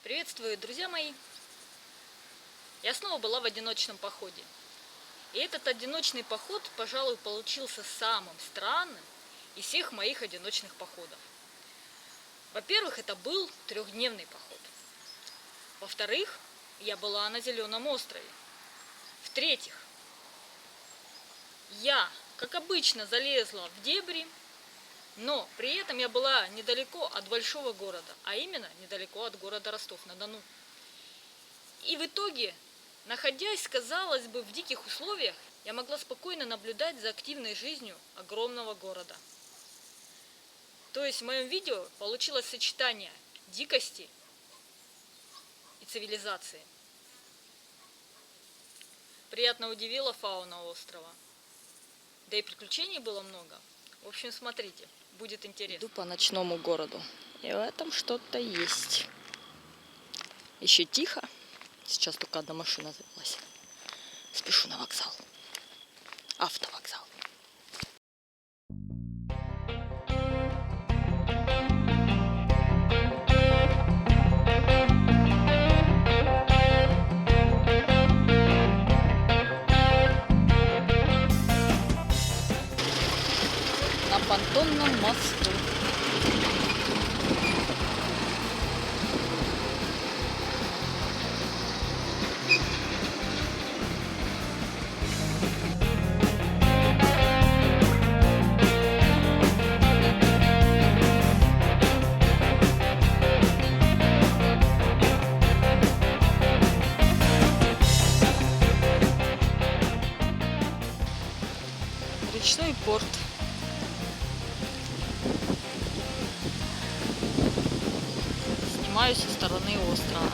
Приветствую, друзья мои! Я снова была в одиночном походе. И этот одиночный поход, пожалуй, получился самым странным из всех моих одиночных походов. Во-первых, это был трехдневный поход. Во-вторых, я была на Зеленом острове. В-третьих, я, как обычно, залезла в дебри, но при этом я была недалеко от большого города, а именно недалеко от города Ростов-на-Дону. И в итоге, находясь, казалось бы, в диких условиях, я могла спокойно наблюдать за активной жизнью огромного города. То есть в моем видео получилось сочетание дикости и цивилизации. Приятно удивила фауна острова. Да и приключений было много. В общем, смотрите, будет интересно. Иду по ночному городу. И в этом что-то есть. Еще тихо. Сейчас только одна машина завелась. Спешу на вокзал. Автовокзал. На понтонном мосту. Речной порт. Снимаю со стороны острова.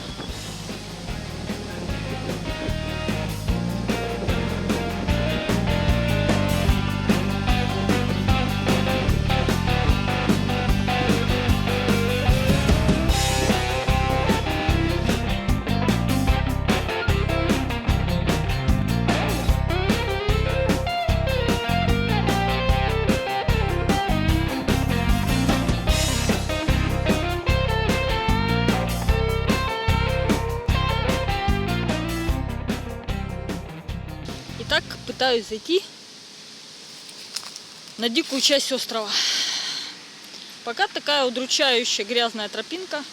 Итак, пытаюсь зайти на дикую часть острова. Пока такая удручающая грязная тропинка,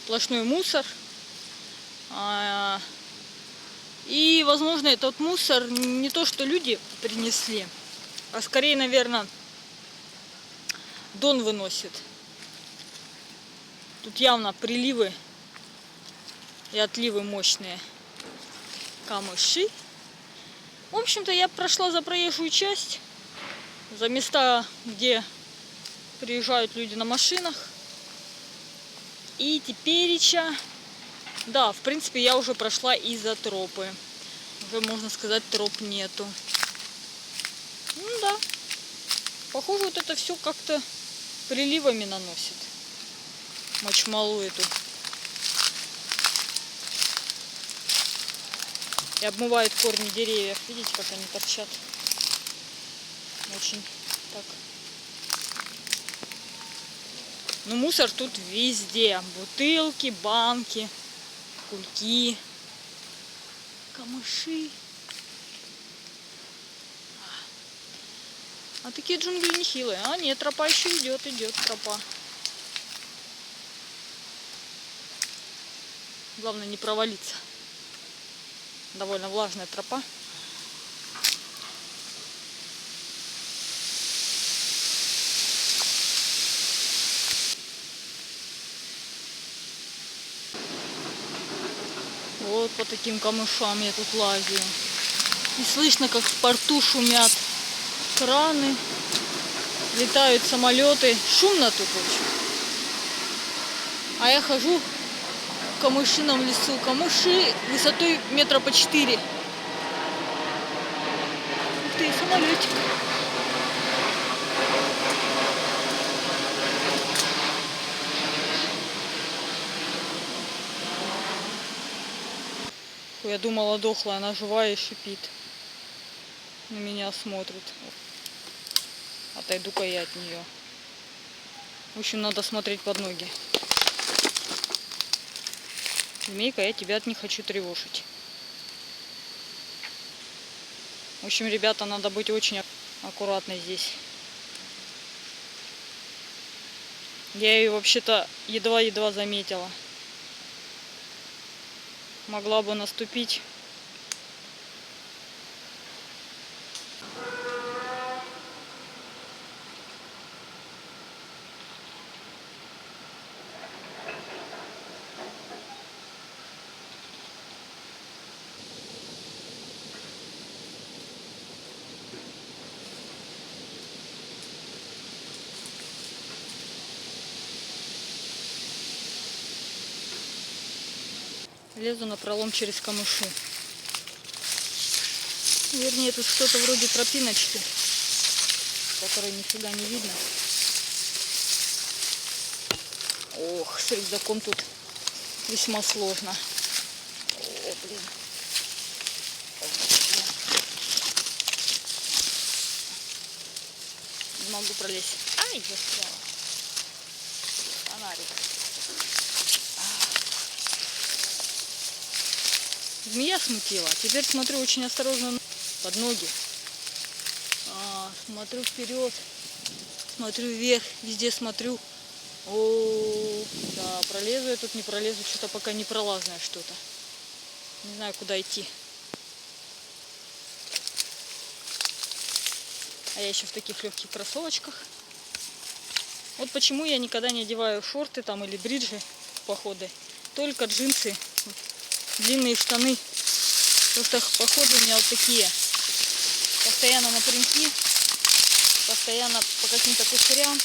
сплошной мусор. И, возможно, этот мусор не то, что люди принесли, а скорее, наверное, Дон выносит. Тут явно приливы и отливы мощные. Камыши. В общем-то, я прошла за проезжую часть, за места, где приезжают люди на машинах. И тепереча, да, в принципе, я уже прошла и за тропы. Уже, можно сказать, троп нету. Ну да, похоже, вот это все как-то приливами наносит. Мочмалу эту. И обмывает корни деревьев. Видите, как они торчат? Очень так. Ну, мусор тут везде. Бутылки, банки, кульки, камыши. А такие джунгли нехилые. А нет, тропа еще идет тропа. Главное не провалиться. Довольно влажная тропа. Вот по таким камышам я тут лазю. И слышно, как в порту шумят краны, летают самолеты. Шумно тут очень. А я хожу в камышином лесу. Камыши высотой метра по 4. Ух ты, самолетик. Я думала, дохлая, она живая и шипит. На меня смотрит. Отойду-ка я от нее. В общем, надо смотреть под ноги. Змейка, я тебя не хочу тревожить. В общем, ребята, надо быть очень аккуратной здесь. Я ее вообще-то едва-едва заметила. Могла бы наступить. Лезу на пролом через камыши. Вернее, тут что-то вроде тропиночки, которой нифига не видно. Ох, с рюкзаком тут весьма сложно. О, блин. Не могу пролезть. Ай, застряла. Фонарик. Змея смутила. Теперь смотрю очень осторожно под ноги. Смотрю вперед. Смотрю вверх. Везде смотрю. О, да, пролезу я тут, не пролезу. Что-то пока не пролазное что-то. Не знаю, куда идти. А я еще в таких легких кроссовочках. Вот почему я никогда не одеваю шорты там или бриджи в походы. Только джинсы, длинные штаны. Просто походы у меня вот такие. Постоянно напрямки. Постоянно по каким-то кустарям.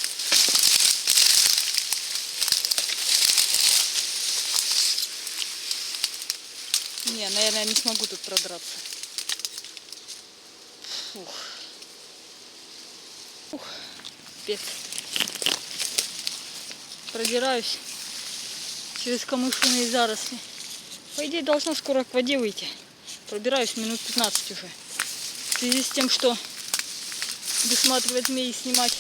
Не, наверное, не смогу тут продраться. Фух. Фух. Пец. Продираюсь через камышиные заросли. По идее, должно скоро к воде выйти. Пробираюсь минут 15 уже. В связи с тем, что досматривать змеи, снимать.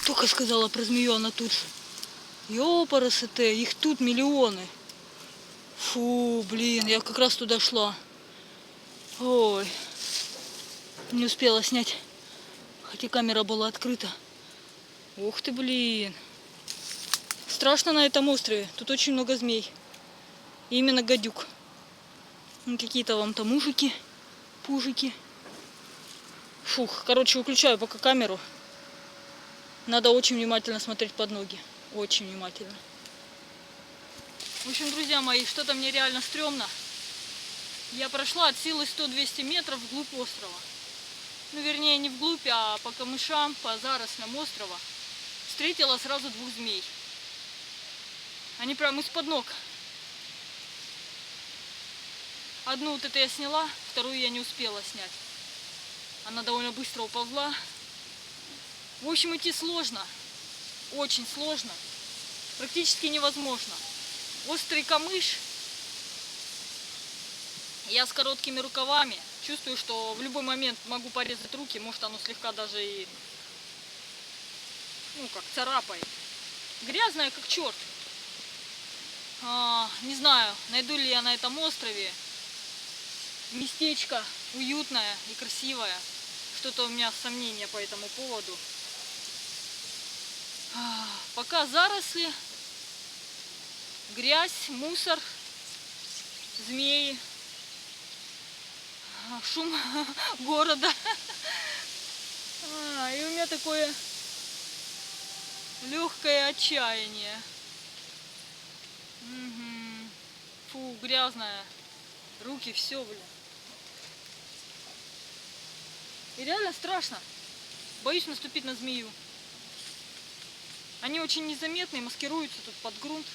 Только сказала про змею, она тут же. Ёпарасоте, их тут миллионы. Фу, блин, я как раз туда шла. Ой, не успела снять, хотя камера была открыта. Ух ты, блин. Страшно на этом острове, тут очень много змей. И именно гадюк. Какие-то вам там мужики, пужики. Фух, короче, выключаю пока камеру. Надо очень внимательно смотреть под ноги. Очень внимательно. В общем, друзья мои, что-то мне реально стрёмно. Я прошла от силы 100-200 метров вглубь острова. Ну, вернее, не вглубь, а по камышам, по зарослям острова. Встретила сразу двух змей. Они прям из-под ног. Одну вот это я сняла, вторую я не успела снять. Она довольно быстро уползла. В общем, идти сложно. Очень сложно. Практически невозможно. Острый камыш. Я с короткими рукавами. Чувствую, что в любой момент могу порезать руки. Может, оно слегка даже и, ну, как царапает. Грязная, как черт. Не знаю, найду ли я на этом острове местечко уютное и красивое. Что-то у меня сомнения по этому поводу. Пока заросли, грязь, мусор, змеи, шум города. И у меня такое легкое отчаяние. Фу, грязная. Руки, все, блин. И реально страшно. Боюсь наступить на змею. Они очень незаметные, маскируются тут под грунт.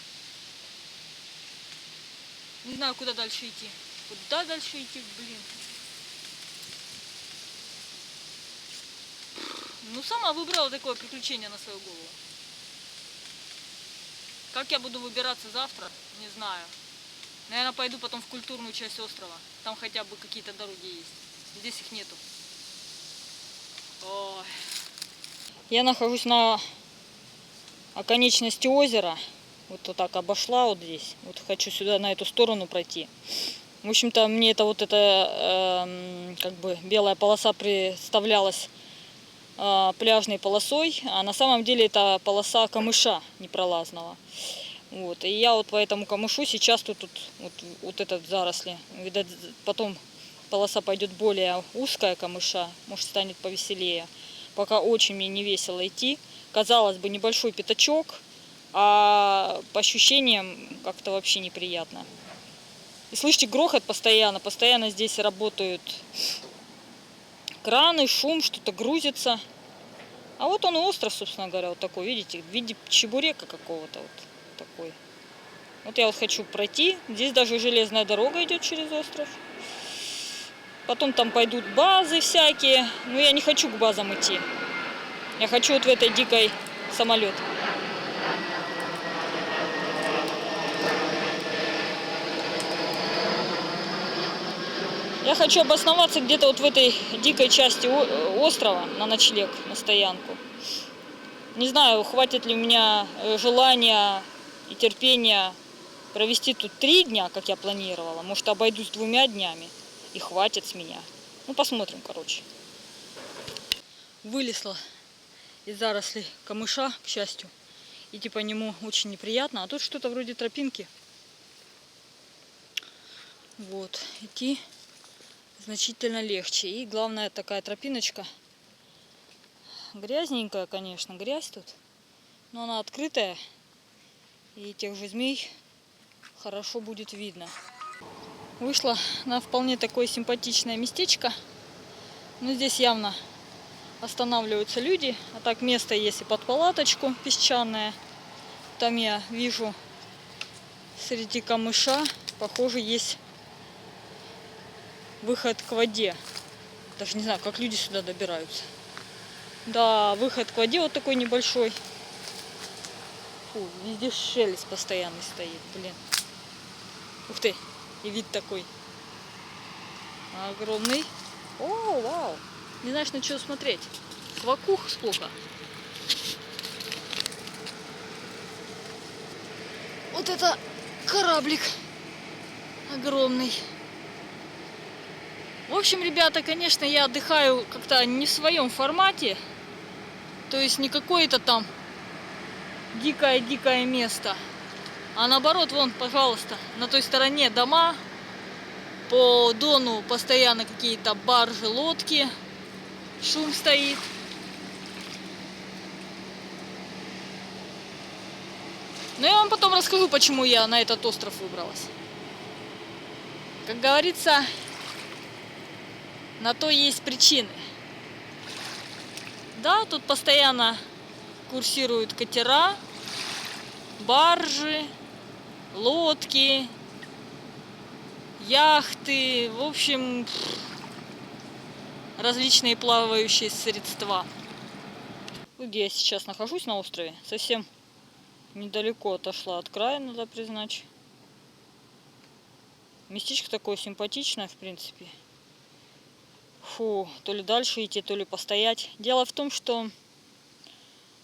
Не знаю, куда дальше идти. Куда дальше идти, блин. Ну, сама выбрала такое приключение на свою голову. Как я буду выбираться завтра, не знаю. Наверное, пойду потом в культурную часть острова. Там хотя бы какие-то дороги есть. Здесь их нету. Ой. Я нахожусь на оконечности озера. Вот так обошла вот здесь. Вот хочу сюда, на эту сторону пройти. В общем-то, мне это вот эта как бы белая полоса представлялась пляжной полосой, а на самом деле это полоса камыша непролазного. Вот. И я вот по этому камышу сейчас тут вот этот заросли. Видать, потом полоса пойдет более узкая камыша, может станет повеселее. Пока очень мне не весело идти. Казалось бы, небольшой пятачок, а по ощущениям как-то вообще неприятно. И слышите, грохот постоянно. Постоянно здесь работают краны, шум, что-то грузится. А вот он и остров, собственно говоря, вот такой, видите, в виде чебурека какого-то вот такой. Вот я вот хочу пройти. Здесь даже железная дорога идет через остров. Потом там пойдут базы всякие. Но я не хочу к базам идти. Я хочу вот в этой дикой самолет. Я хочу обосноваться где-то вот в этой дикой части острова на ночлег, на стоянку. Не знаю, хватит ли у меня желания и терпения провести тут 3 дня, как я планировала. Может, обойдусь 2 днями и хватит с меня. Ну, посмотрим, короче. Вылезла из зарослей камыша, к счастью. Идти по нему очень неприятно. А тут что-то вроде тропинки. Вот, идти значительно легче. И главное, такая тропиночка. Грязненькая, конечно, грязь тут. Но она открытая. И тех же змей хорошо будет видно. Вышла на вполне такое симпатичное местечко. Но здесь явно останавливаются люди. А так место есть и под палаточку песчаное. Там я вижу среди камыша, похоже, есть выход к воде. Даже не знаю, как люди сюда добираются. Да, выход к воде вот такой небольшой. Фу, везде шелест постоянный стоит, блин. Ух ты, и вид такой огромный. О, вау. Не знаешь, на что смотреть. Вокруг сколько. Вот это кораблик огромный. В общем, ребята, конечно, я отдыхаю как-то не в своем формате. То есть не какое-то там дикое-дикое место. А наоборот, вон, пожалуйста, на той стороне дома. По дону постоянно какие-то баржи, лодки. Шум стоит. Но я вам потом расскажу, почему я на этот остров выбралась. Как говорится, на то есть причины. Да, тут постоянно курсируют катера, баржи, лодки, яхты, в общем, различные плавающие средства. Где я сейчас нахожусь на острове, совсем недалеко отошла от края, надо признать. Местечко такое симпатичное, в принципе. Фу, то ли дальше идти, то ли постоять. Дело в том, что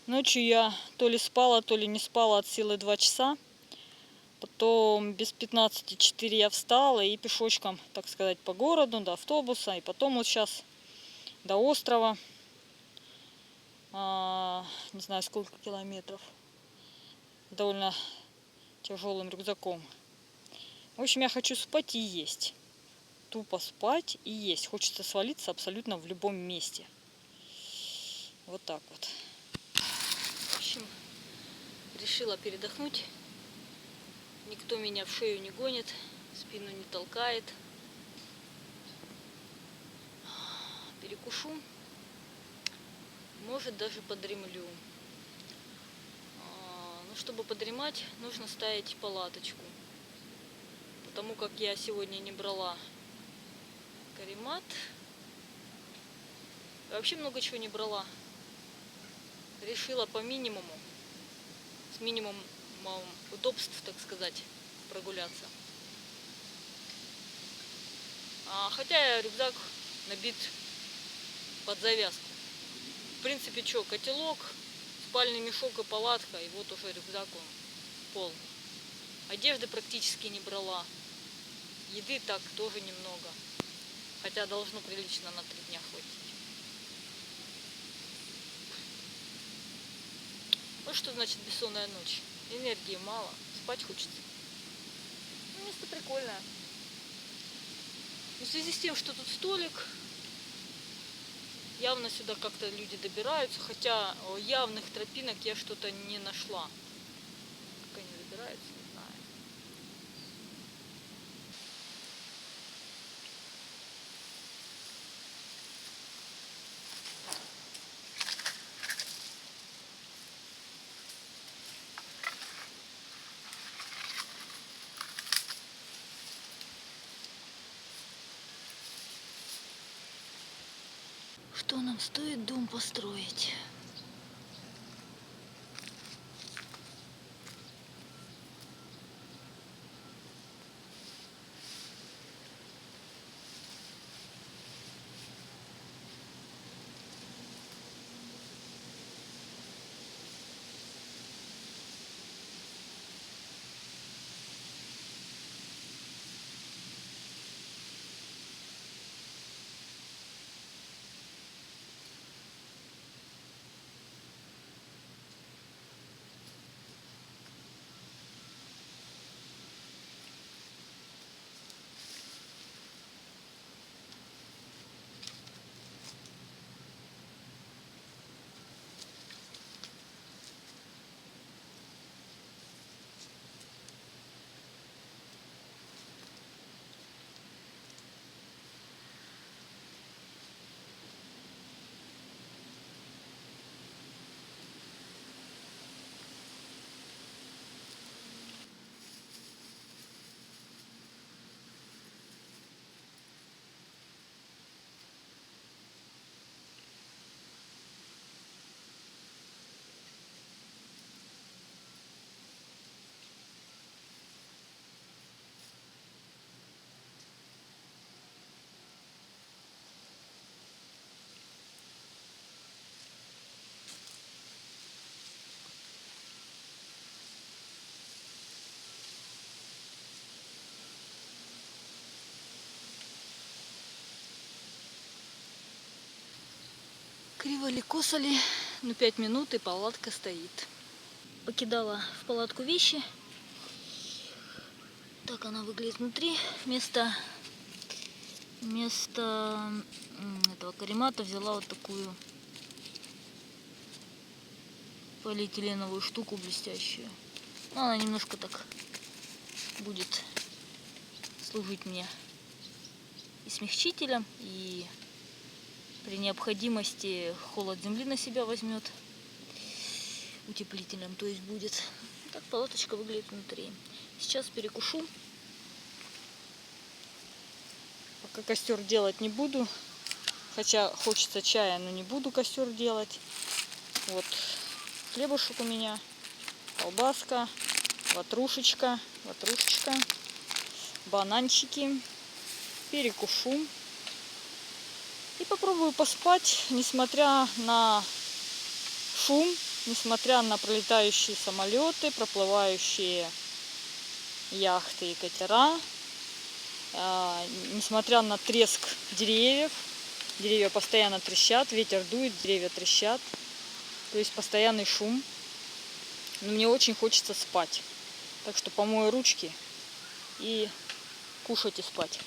ночью я то ли спала, то ли не спала от силы 2 часа. Потом без 15:04 я встала и пешочком, так сказать, по городу, до автобуса. И потом вот сейчас до острова. Не знаю, сколько километров. Довольно тяжелым рюкзаком. В общем, я хочу спать и есть. Тупо спать и есть. Хочется свалиться абсолютно в любом месте. Вот так вот. В общем, решила передохнуть. Никто меня в шею не гонит, спину не толкает. Перекушу. Может, даже подремлю. Но чтобы подремать, нужно ставить палаточку. Потому как я сегодня не брала каремат. И вообще много чего не брала. Решила по минимуму, с минимумом удобств, так сказать, прогуляться. Хотя рюкзак набит под завязку. В принципе, что, котелок, спальный мешок и палатка, и вот уже рюкзак он полный. Одежды практически не брала. Еды так тоже немного. Хотя должно прилично на 3 дня хватить. Вот что значит бессонная ночь. Энергии мало, спать хочется. Ну, место прикольное. Но в связи с тем, что тут столик, явно сюда как-то люди добираются, хотя явных тропинок я что-то не нашла. Как они добираются, не знаю. Что нам стоит дом построить? Криво ли, косо ли, но 5 минут и палатка стоит. Покидала в палатку вещи. Так она выглядит внутри. Вместо этого каремата взяла вот такую полиэтиленовую штуку блестящую. Но она немножко так будет служить мне и смягчителем, и при необходимости холод земли на себя возьмет. Утеплителем, то есть будет. Так палаточка выглядит внутри. Сейчас перекушу. Пока костер делать не буду. Хотя хочется чая, но не буду костер делать. Вот хлебушек у меня, колбаска, ватрушечка, бананчики. Перекушу. И попробую поспать, несмотря на шум, несмотря на пролетающие самолеты, проплывающие яхты и катера, несмотря на треск деревьев. Деревья постоянно трещат, ветер дует, деревья трещат. То есть постоянный шум. Но мне очень хочется спать. Так что помою ручки и кушать и спать.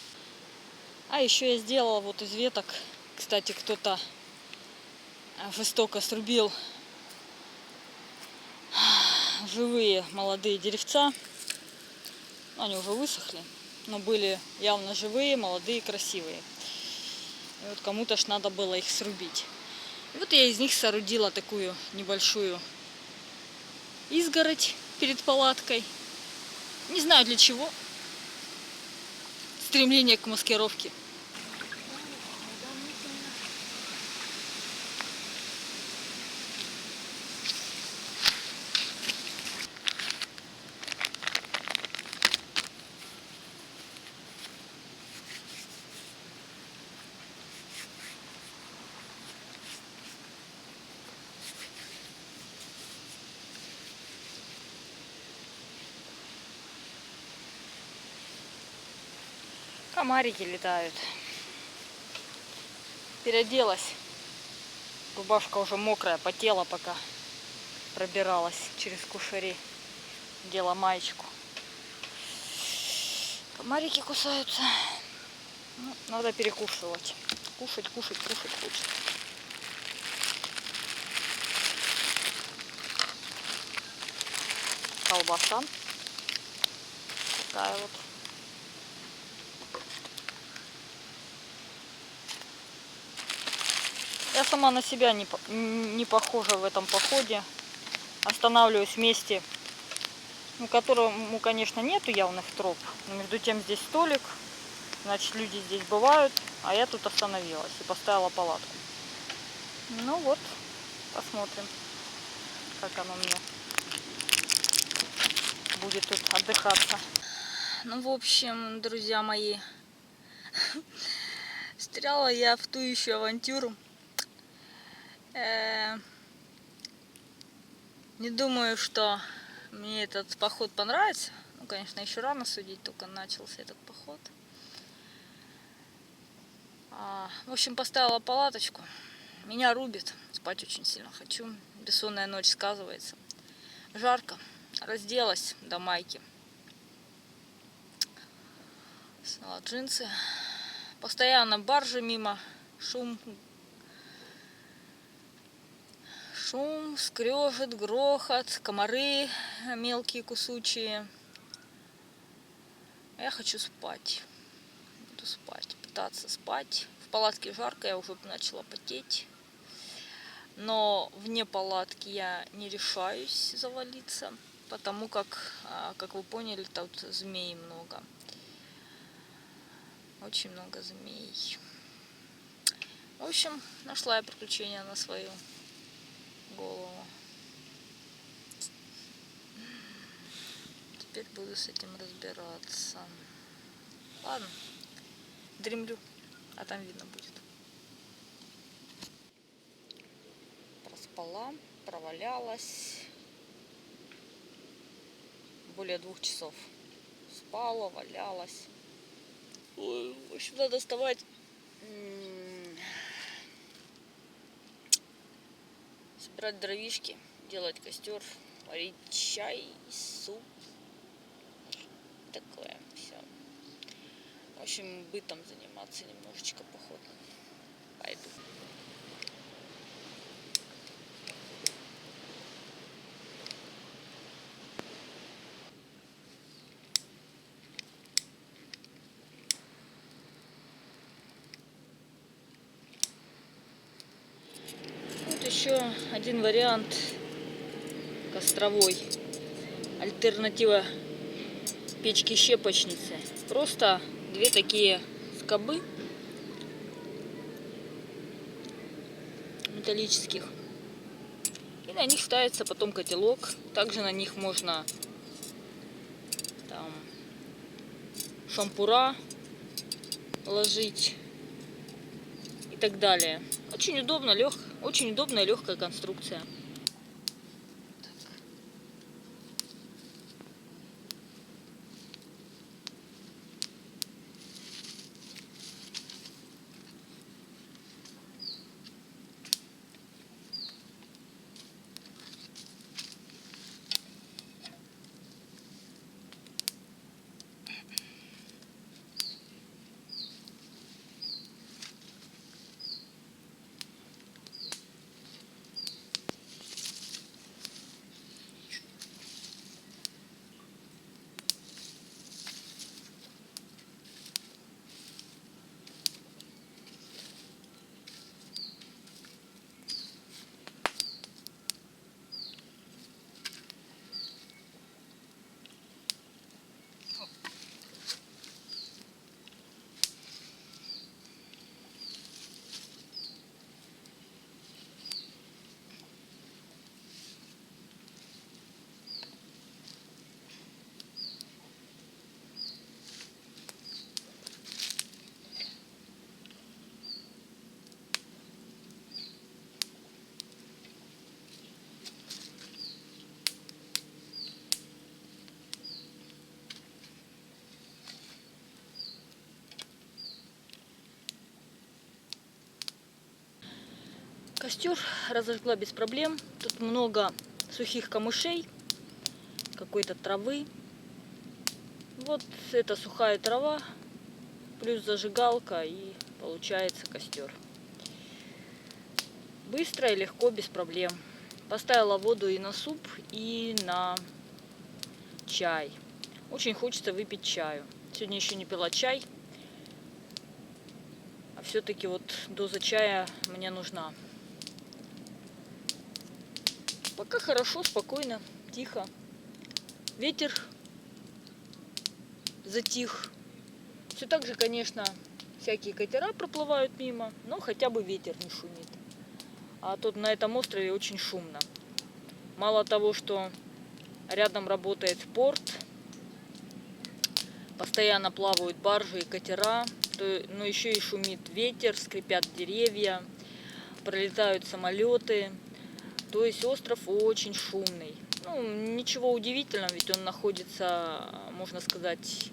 А еще я сделала вот из веток. Кстати, кто-то жестоко срубил живые молодые деревца. Они уже высохли, но были явно живые, молодые, красивые. И вот кому-то ж надо было их срубить. И вот я из них соорудила такую небольшую изгородь перед палаткой. Не знаю для чего. Стремление к маскировке. Комарики летают. Переоделась. Рубашка уже мокрая, потела, пока пробиралась через кушари. Дела маечку. Комарики кусаются. Ну, надо перекушивать. Кушать хочется. Колбаса. Такая вот. Я сама на себя не похожа в этом походе. Останавливаюсь в месте, ну, которому, конечно, нету явных троп. Но между тем здесь столик. Значит, люди здесь бывают. А я тут остановилась и поставила палатку. Ну вот, посмотрим, как оно мне будет тут отдыхаться. Ну, в общем, друзья мои, встряла я в ту еще авантюру. Не думаю, что мне этот поход понравится. Ну, конечно, еще рано судить, только начался этот поход. В общем, поставила палаточку. Меня рубит. Спать очень сильно хочу. Бессонная ночь сказывается. Жарко. Разделась до майки. Сняла джинсы. Постоянно баржи мимо. Шум, скрежет, грохот, комары мелкие, кусучие. Я хочу спать. Буду спать, пытаться спать. В палатке жарко, я уже начала потеть. Но вне палатки я не решаюсь завалиться, потому как вы поняли, тут змей много. Очень много змей. В общем, нашла я приключения на свою голову. Теперь буду с этим разбираться. Ладно, дремлю, а там видно будет. Проспала, провалялась. Более 2 часов. Спала, валялась. Ой, в общем, надо вставать. Собирать дровишки, делать костер, варить чай, суп. Такое все. В общем, бытом заниматься немножечко походу. Пойду. Вот еще один вариант костровой. Альтернатива печки-щепочницы. Просто 2 такие скобы металлических. И на них ставится потом котелок. Также на них можно там шампура ложить и так далее. Очень удобно, очень удобная легкая конструкция. Костер разожгла без проблем. Тут много сухих камышей, какой-то травы. Вот это сухая трава, плюс зажигалка, и получается костер. Быстро и легко, без проблем. Поставила воду и на суп, и на чай. Очень хочется выпить чаю. Сегодня еще не пила чай. А все-таки вот доза чая мне нужна. Пока хорошо, спокойно, тихо. Ветер затих. Все так же, конечно, всякие катера проплывают мимо, но хотя бы ветер не шумит. А тут на этом острове очень шумно. Мало того, что рядом работает порт, постоянно плавают баржи и катера, но еще и шумит ветер, скрипят деревья, пролетают самолеты. То есть остров очень шумный. Ну, ничего удивительного, ведь он находится, можно сказать,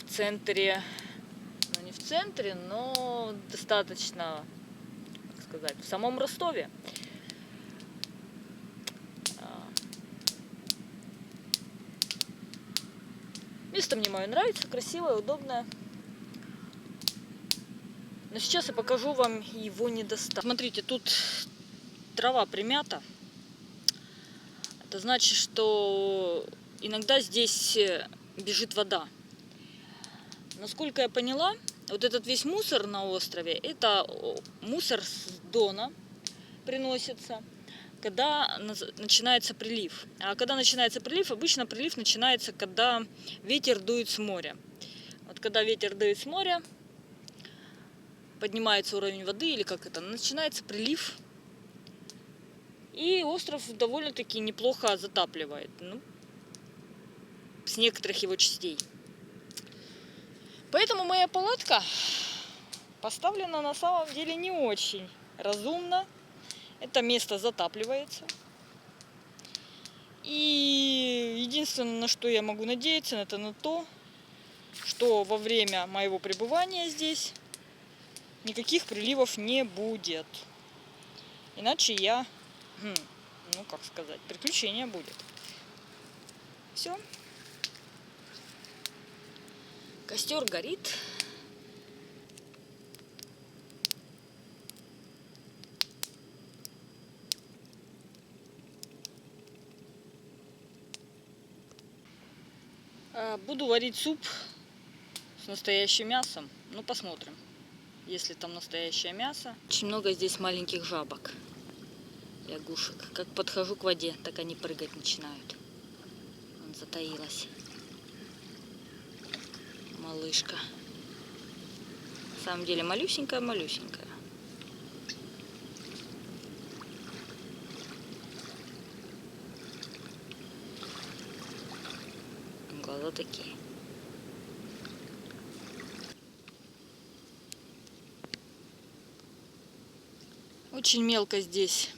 в центре, ну не в центре, но достаточно, как сказать, в самом Ростове. Место мне мое нравится, красивое, удобное. Но сейчас я покажу вам его недостаток. Смотрите, тут трава примята. Это значит, что иногда здесь бежит вода. Насколько я поняла, вот этот весь мусор на острове, это мусор с Дона приносится, когда начинается прилив. А когда начинается прилив, обычно прилив начинается, когда ветер дует с моря. Вот когда ветер дует с моря, поднимается уровень воды, или как это, начинается прилив. И остров довольно-таки неплохо затапливает, ну, с некоторых его частей. Поэтому моя палатка поставлена на самом деле не очень разумно. Это место затапливается. И единственное, на что я могу надеяться, это на то, что во время моего пребывания здесь никаких приливов не будет. Иначе я, ну как сказать, приключение будет. Все. Костер горит. Буду варить суп с настоящим мясом. Ну, посмотрим, если там настоящее мясо. Очень много здесь маленьких жабок, лягушек. Как подхожу к воде, так они прыгать начинают. Он затаилась. Малышка. На самом деле малюсенькая-малюсенькая. Глаза такие. Очень мелко здесь.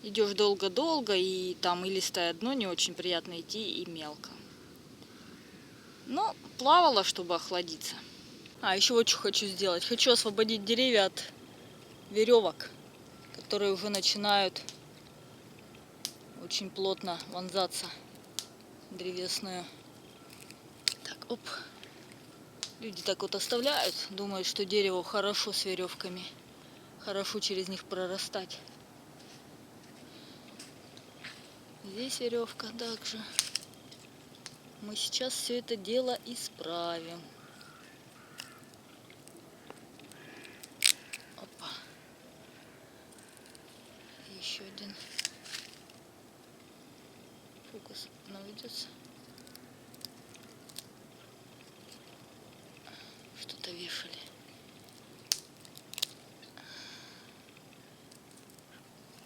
Идешь долго-долго, и там илистое дно, не очень приятно идти, и мелко. Но плавала, чтобы охладиться. Еще вот что хочу сделать. Хочу освободить деревья от веревок, которые уже начинают очень плотно вонзаться в древесную. Так, оп. Люди так вот оставляют, думают, что дерево хорошо с веревками. Хорошо через них прорастать. Здесь веревка также. Мы сейчас все это дело исправим. Опа. Еще один. Фокус наведется. Что-то вешали.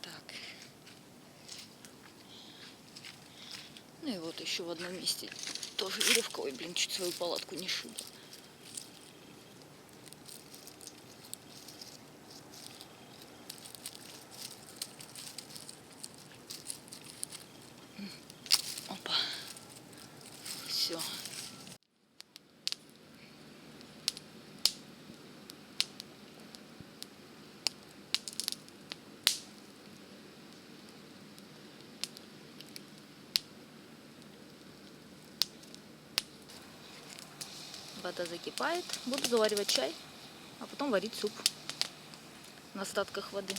Так. Ну и вот еще в одном месте тоже веревка. Ой, блин, чуть свою палатку не шибла. Опа. Все. Вода закипает. Буду заваривать чай, а потом варить суп на остатках воды.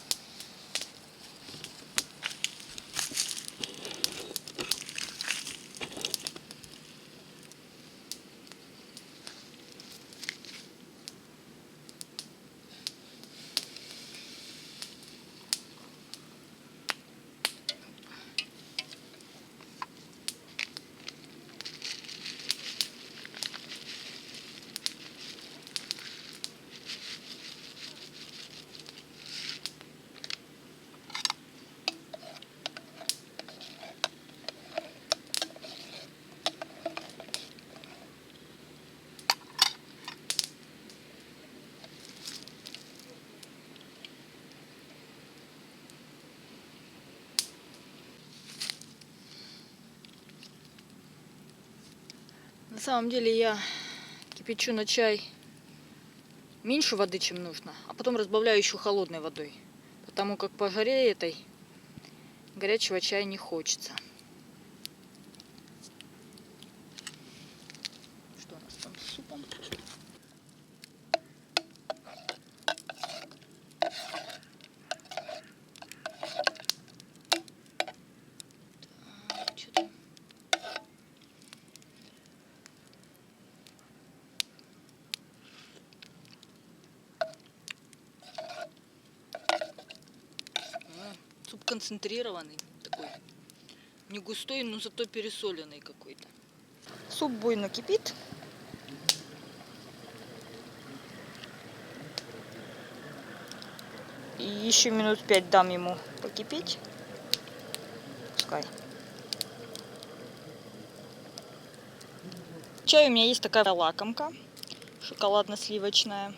На самом деле я кипячу на чай меньше воды, чем нужно, а потом разбавляю еще холодной водой, потому как по жаре этой горячего чая не хочется. Что у нас там с супом? Так, что там? Суп концентрированный такой, не густой, но зато пересоленный какой-то. Суп буйно кипит. И еще минут 5 дам ему покипеть. Пускай. Чай у меня есть такая лакомка, шоколадно-сливочная.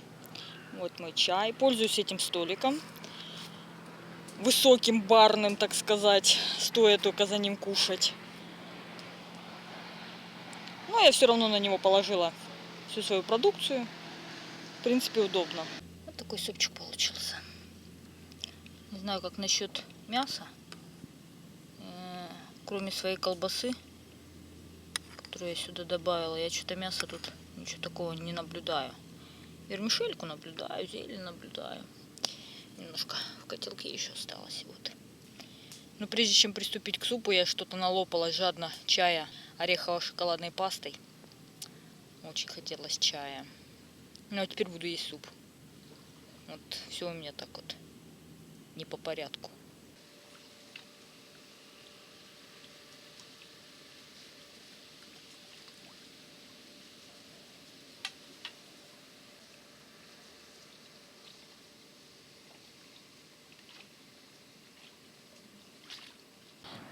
Вот мой чай. Пользуюсь этим столиком. Высоким, барным, так сказать. Стоит только за ним кушать. Но я все равно на него положила всю свою продукцию. В принципе, удобно. Вот такой супчик получился. Не знаю, как насчет мяса. Кроме своей колбасы, которую я сюда добавила, я что-то мяса тут ничего такого не наблюдаю. Вермишельку наблюдаю, зелень наблюдаю. Немножко в котелке еще осталось. Вот. Но прежде чем приступить к супу, я что-то налопалась жадно чая орехово-шоколадной пастой. Очень хотелось чая. Ну а теперь буду есть суп. Вот все у меня так вот не по порядку.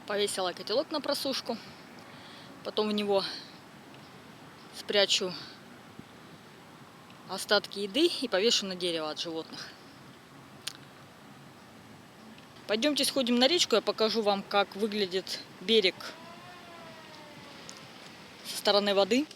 Повесила котелок на просушку. Потом в него спрячу остатки еды и повешу на дерево от животных. Пойдемте сходим на речку, я покажу вам, как выглядит берег со стороны воды.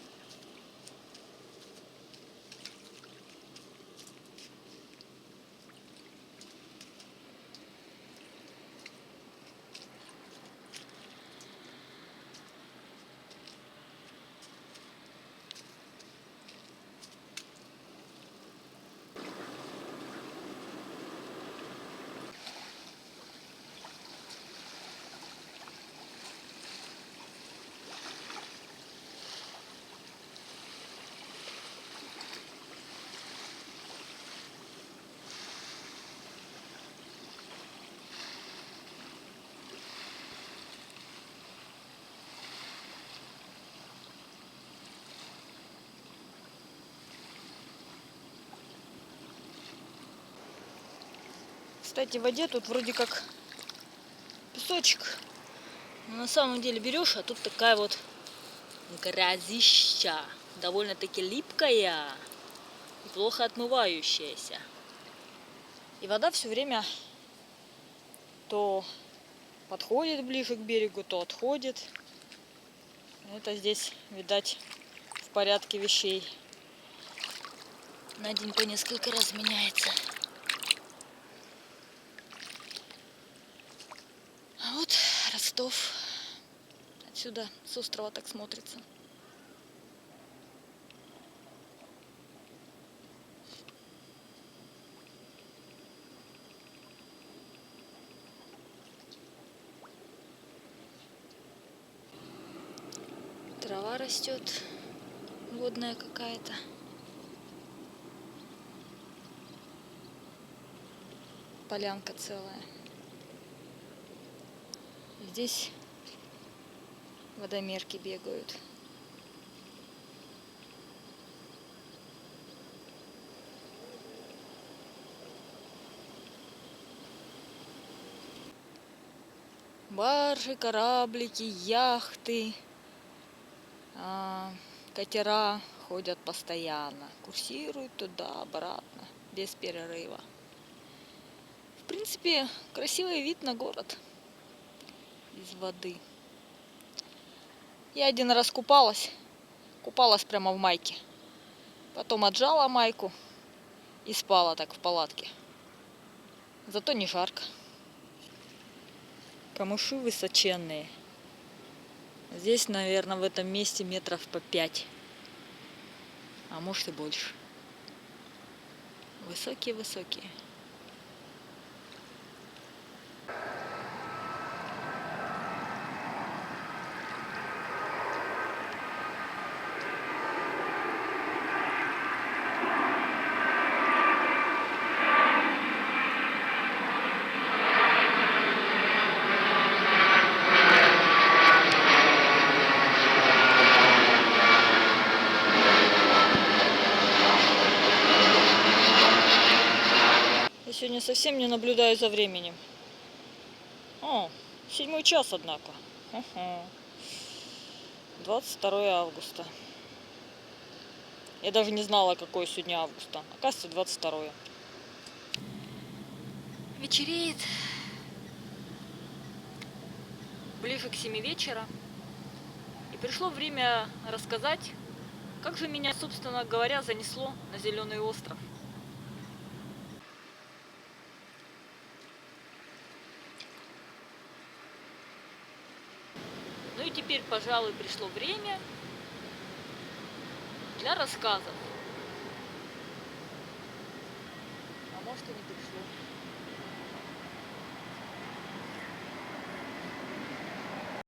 Кстати, в воде тут вроде как песочек. Но на самом деле берешь, а тут такая вот грязища. Довольно-таки липкая и плохо отмывающаяся. И вода все время то подходит ближе к берегу, то отходит. Это здесь, видать, в порядке вещей. На день по несколько раз меняется. А вот Ростов. Отсюда, с острова так смотрится. трава растет, водная какая-то. Полянка целая. Здесь водомерки бегают. Баржи, кораблики, яхты, катера ходят постоянно, курсируют туда-обратно, без перерыва. В принципе, красивый вид на город из воды. Я один раз купалась прямо в майке. Потом отжала майку и спала так в палатке. Зато не жарко. Камыши высоченные. Здесь, наверное, в этом месте метров по 5. А может и больше. Высокие-высокие. Я сегодня совсем не наблюдаю за временем. О, 7 час, однако. 22 августа. Я даже не знала, какое сегодня августа. Оказывается, 22. Вечереет. Ближе к 7 вечера. И пришло время рассказать, как же меня, собственно говоря, занесло на Зеленый остров. Ну и теперь, пожалуй, пришло время для рассказов. А может и не пришло.